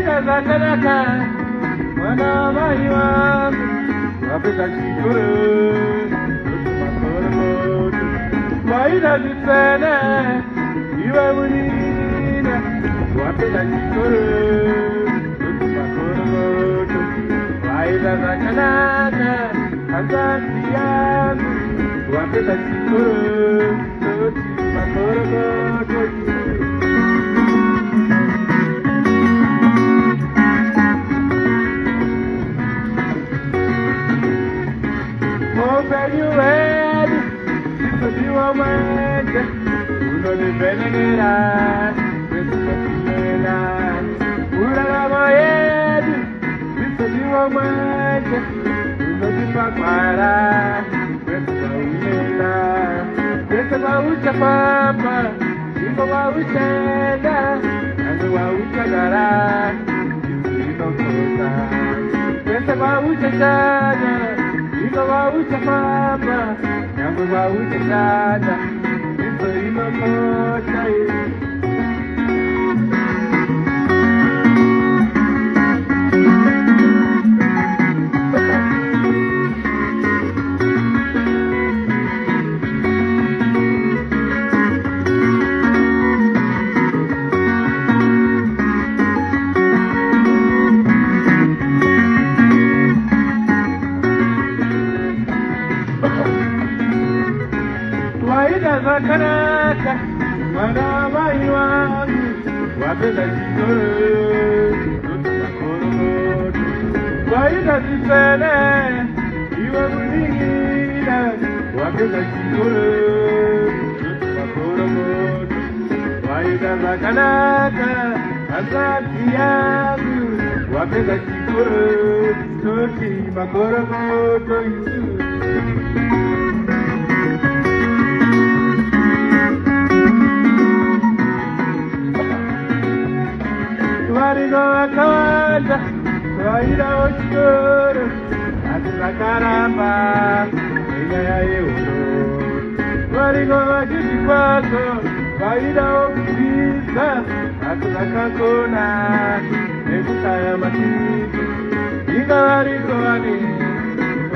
Waida zakanaka Mwana mai wangu Wapenda chikuru Tutumakoromoto Waida zisene Iwe munina Wapenda chikuru Tutumakoromoto Waida zakanaka Azanti yangu Wapenda chikuru Tutumakoromoto you ready? Because you are mine. Uno de venera, questo finirà. Una la moed, because you are mine. Uno di papara, questo finirà. Questo va uccia papa, dico va uccenda, quando va uccagara, dico cosa. Questo va uccagara. Iko wa ucha papa, yangu wa ucha dada, iko ino mocha Waida zakanaka, mwana mai wangu, wapenda chikoro, tutumakoromoto. Waida zisene, iwe munina, wapenda chikoro, tutumakoromoto. Waida zakanaka, azanti yangu, wapenda chikoro, tutumakoromoto. Marigo akawanda, waida oshkoro, atila karamba, ina ya euro. Marigo wajiti kwaso, waida okubisa, atila kakona, nekutaya matiti. Ika marigo wani,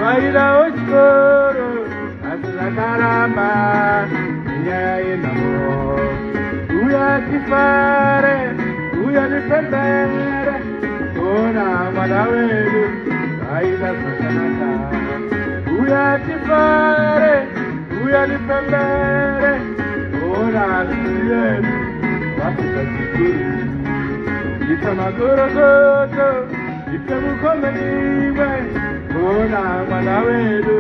waida oshkoro, atila karamba, ina ya enamo. Uya kifare, Uya nipendere, ona mwana wenu, aida sakanaka. Uya kifare, uya nipendere, ona nipendere, wapita chikuru. Ita magoro goto, ita mukome niwe, ona mwana wenu,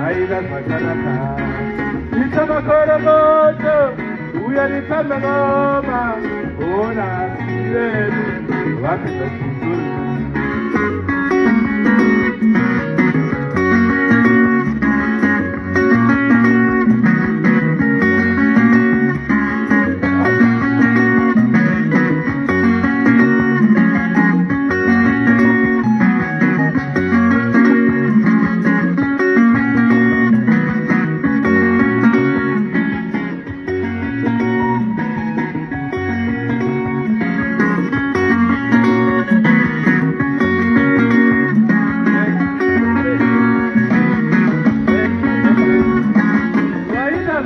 aida sakanaka. Ita magoro goto, uya nipendere ngoma, ona sirenu, wapita chikuru.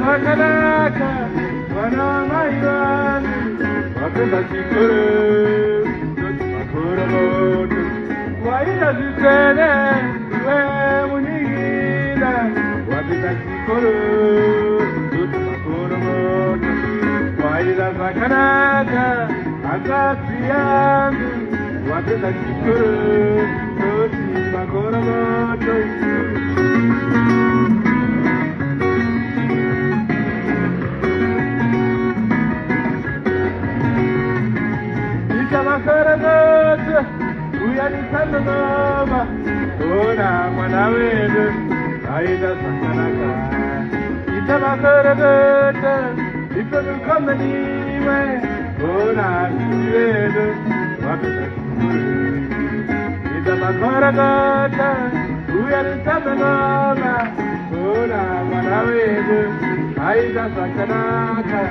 Zakanaka, mwana mai wangu, wapenda chikuru, tutumakoromoto. Waida zisene, iwe munina, wapenda chikuru, tutumakoromoto. Waida zakanaka, azanti yangu, wapenda chikuru, tutumakoromoto. Makaragota, uya nisanoma, ona mwana wenu, aida sakanaka. Ita makaragota, ita nukome niwe, ona wenu, wapita chikuru. Ita makaragota, uya nisanoma, ona mwana wenu, aida sakanaka.